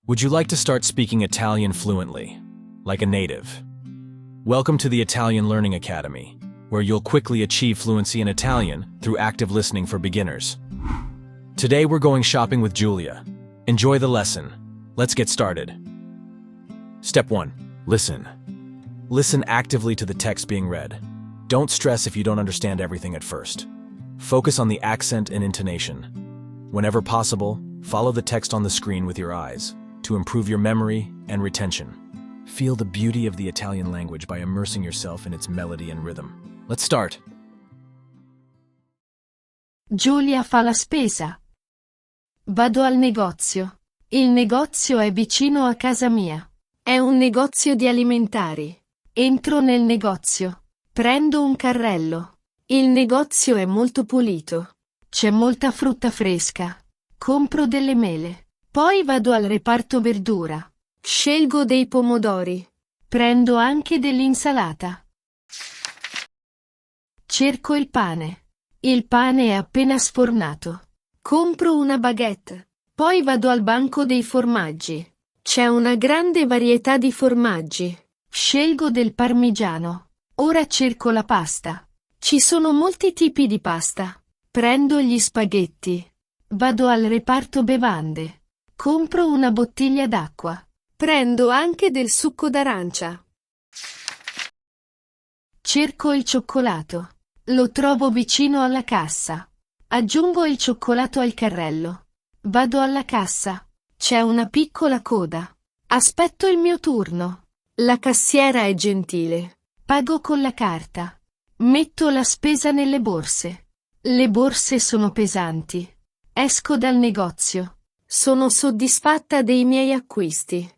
Would you like to start speaking Italian fluently, like a native? Welcome to the Italian Learning Academy, where you'll quickly achieve fluency in Italian through active listening for beginners. Today we're going shopping with Giulia. Enjoy the lesson. Let's get started. Step 1. Listen. Listen actively to the text being read. Don't stress if you don't understand everything at first. Focus on the accent and intonation. Whenever possible, follow the text on the screen with your eyes to improve your memory and retention. Feel the beauty of the Italian language by immersing yourself in its melody and rhythm. Let's start. Giulia fa la spesa. Vado al negozio. Il negozio è vicino a casa mia. È un negozio di alimentari. Entro nel negozio. Prendo un carrello. Il negozio è molto pulito. C'è molta frutta fresca. Compro delle mele. Poi vado al reparto verdura. Scelgo dei pomodori. Prendo anche dell'insalata. Cerco il pane. Il pane è appena sfornato. Compro una baguette. Poi vado al banco dei formaggi. C'è una grande varietà di formaggi. Scelgo del parmigiano. Ora cerco la pasta. Ci sono molti tipi di pasta. Prendo gli spaghetti. Vado al reparto bevande. Compro una bottiglia d'acqua. Prendo anche del succo d'arancia. Cerco il cioccolato. Lo trovo vicino alla cassa. Aggiungo il cioccolato al carrello. Vado alla cassa. C'è una piccola coda. Aspetto il mio turno. La cassiera è gentile. Pago con la carta. Metto la spesa nelle borse. Le borse sono pesanti. Esco dal negozio. Sono soddisfatta dei miei acquisti.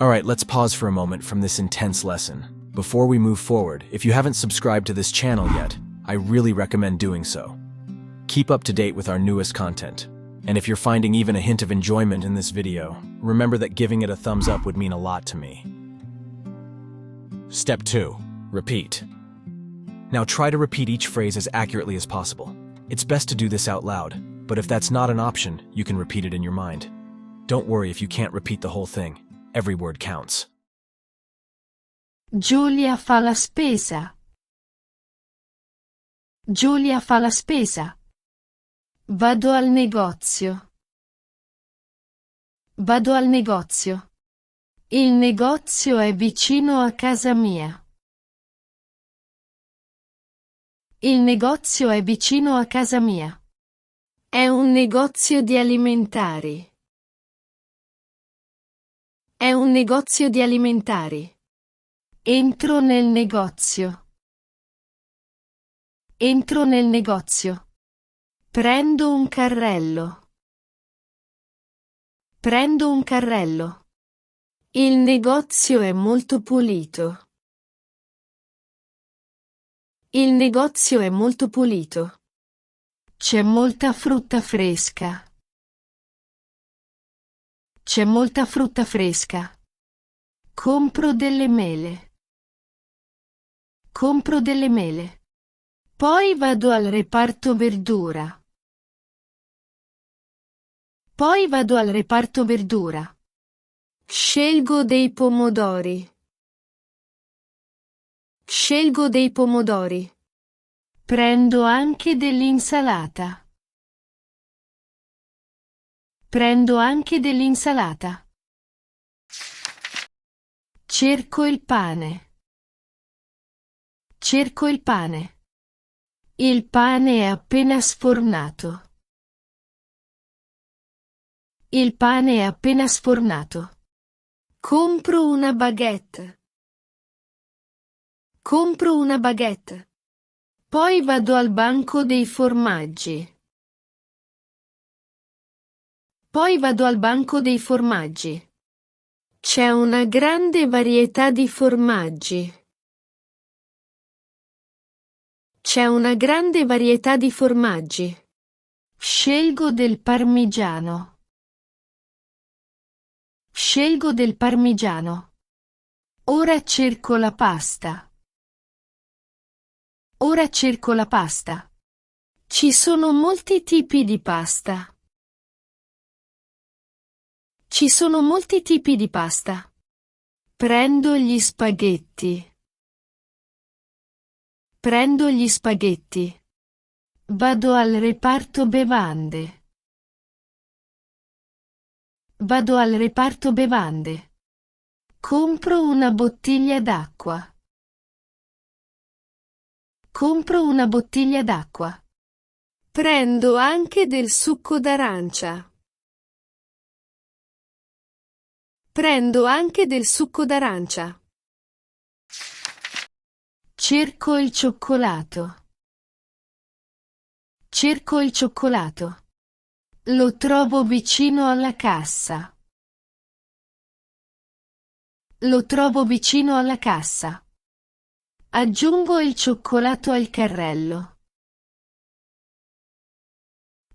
Alright, let's pause for a moment from this intense lesson. Before we move forward, if you haven't subscribed to this channel yet, I really recommend doing so. Keep up to date with our newest content. And if you're finding even a hint of enjoyment in this video, remember that giving it a thumbs up would mean a lot to me. Step 2. Repeat. Now try to repeat each phrase as accurately as possible. It's best to do this out loud, but if that's not an option, you can repeat it in your mind. Don't worry if you can't repeat the whole thing. Every word counts. Giulia fa la spesa. Giulia fa la spesa. Vado al negozio. Vado al negozio. Il negozio è vicino a casa mia. Il negozio è vicino a casa mia. È un negozio di alimentari. È un negozio di alimentari. Entro nel negozio. Entro nel negozio. Prendo un carrello. Prendo un carrello. Il negozio è molto pulito. Il negozio è molto pulito. C'è molta frutta fresca. C'è molta frutta fresca. Compro delle mele. Compro delle mele. Poi vado al reparto verdura. Poi vado al reparto verdura. Scelgo dei pomodori. Scelgo dei pomodori. Prendo anche dell'insalata. Prendo anche dell'insalata. Cerco il pane. Cerco il pane. Il pane è appena sfornato. Il pane è appena sfornato. Compro una baguette. Compro una baguette. Poi vado al banco dei formaggi. Poi vado al banco dei formaggi. C'è una grande varietà di formaggi. C'è una grande varietà di formaggi. Scelgo del parmigiano. Scelgo del parmigiano. Ora cerco la pasta. Ora cerco la pasta. Ci sono molti tipi di pasta. Ci sono molti tipi di pasta. Prendo gli spaghetti. Prendo gli spaghetti. Vado al reparto bevande. Vado al reparto bevande. Compro una bottiglia d'acqua. Compro una bottiglia d'acqua. Prendo anche del succo d'arancia. Prendo anche del succo d'arancia. Cerco il cioccolato. Cerco il cioccolato. Lo trovo vicino alla cassa. Lo trovo vicino alla cassa. Aggiungo il cioccolato al carrello.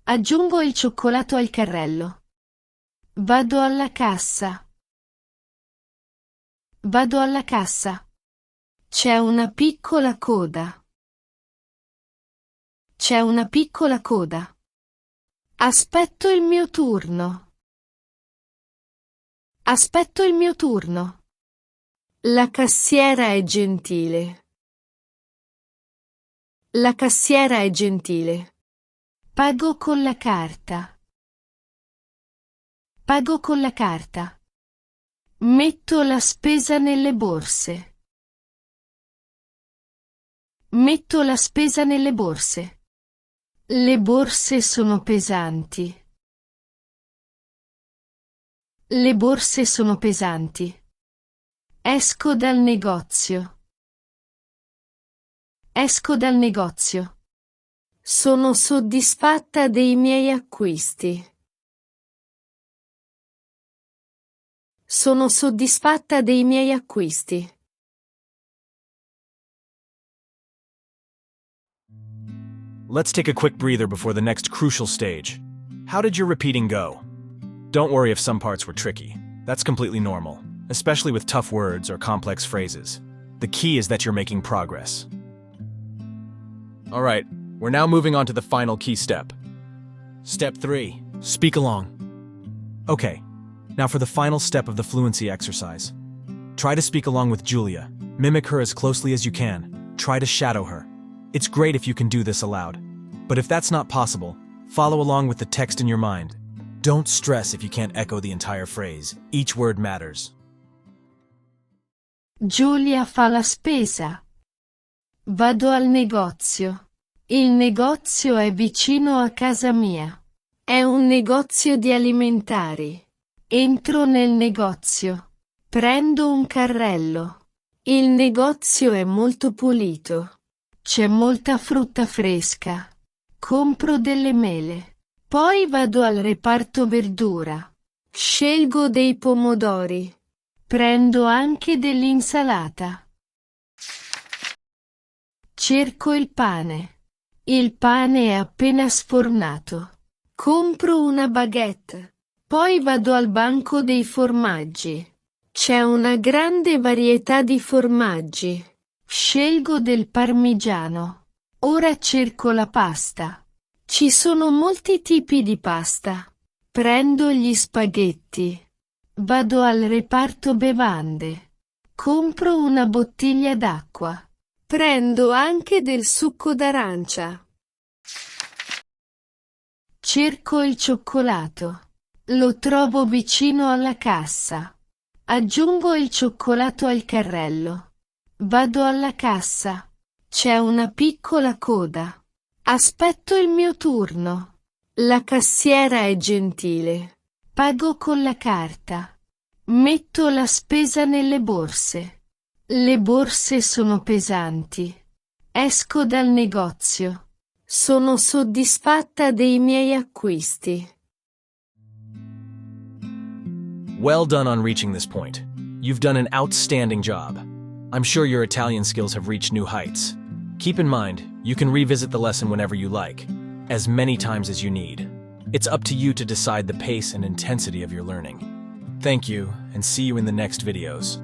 Aggiungo il cioccolato al carrello. Vado alla cassa. Vado alla cassa. C'è una piccola coda. C'è una piccola coda. Aspetto il mio turno. Aspetto il mio turno. La cassiera è gentile. La cassiera è gentile. Pago con la carta. Pago con la carta. Metto la spesa nelle borse. Metto la spesa nelle borse. Le borse sono pesanti. Le borse sono pesanti. Esco dal negozio. Esco dal negozio. Sono soddisfatta dei miei acquisti. Sono soddisfatta dei miei acquisti. Let's take a quick breather before the next crucial stage. How did your repeating go? Don't worry if some parts were tricky. That's completely normal, especially with tough words or complex phrases. The key is that you're making progress. All right, we're now moving on to the final key step. Step 3. Speak along. Okay, now for the final step of the fluency exercise. Try to speak along with Julia. Mimic her as closely as you can. Try to shadow her. It's great if you can do this aloud. But if that's not possible, follow along with the text in your mind. Don't stress if you can't echo the entire phrase. Each word matters. Giulia fa la spesa. Vado al negozio. Il negozio è vicino a casa mia. È un negozio di alimentari. Entro nel negozio. Prendo un carrello. Il negozio è molto pulito. C'è molta frutta fresca. Compro delle mele. Poi vado al reparto verdura. Scelgo dei pomodori. Prendo anche dell'insalata. Cerco il pane. Il pane è appena sfornato. Compro una baguette. Poi vado al banco dei formaggi. C'è una grande varietà di formaggi. Scelgo del parmigiano. Ora cerco la pasta. Ci sono molti tipi di pasta. Prendo gli spaghetti. Vado al reparto bevande. Compro una bottiglia d'acqua. Prendo anche del succo d'arancia. Cerco il cioccolato. Lo trovo vicino alla cassa. Aggiungo il cioccolato al carrello. Vado alla cassa. C'è una piccola coda. Aspetto il mio turno. La cassiera è gentile. Pago con la carta. Metto la spesa nelle borse. Le borse sono pesanti. Esco dal negozio. Sono soddisfatta dei miei acquisti. Well done on reaching this point. You've done an outstanding job. I'm sure your Italian skills have reached new heights. Keep in mind, you can revisit the lesson whenever you like, as many times as you need. It's up to you to decide the pace and intensity of your learning. Thank you, and see you in the next videos.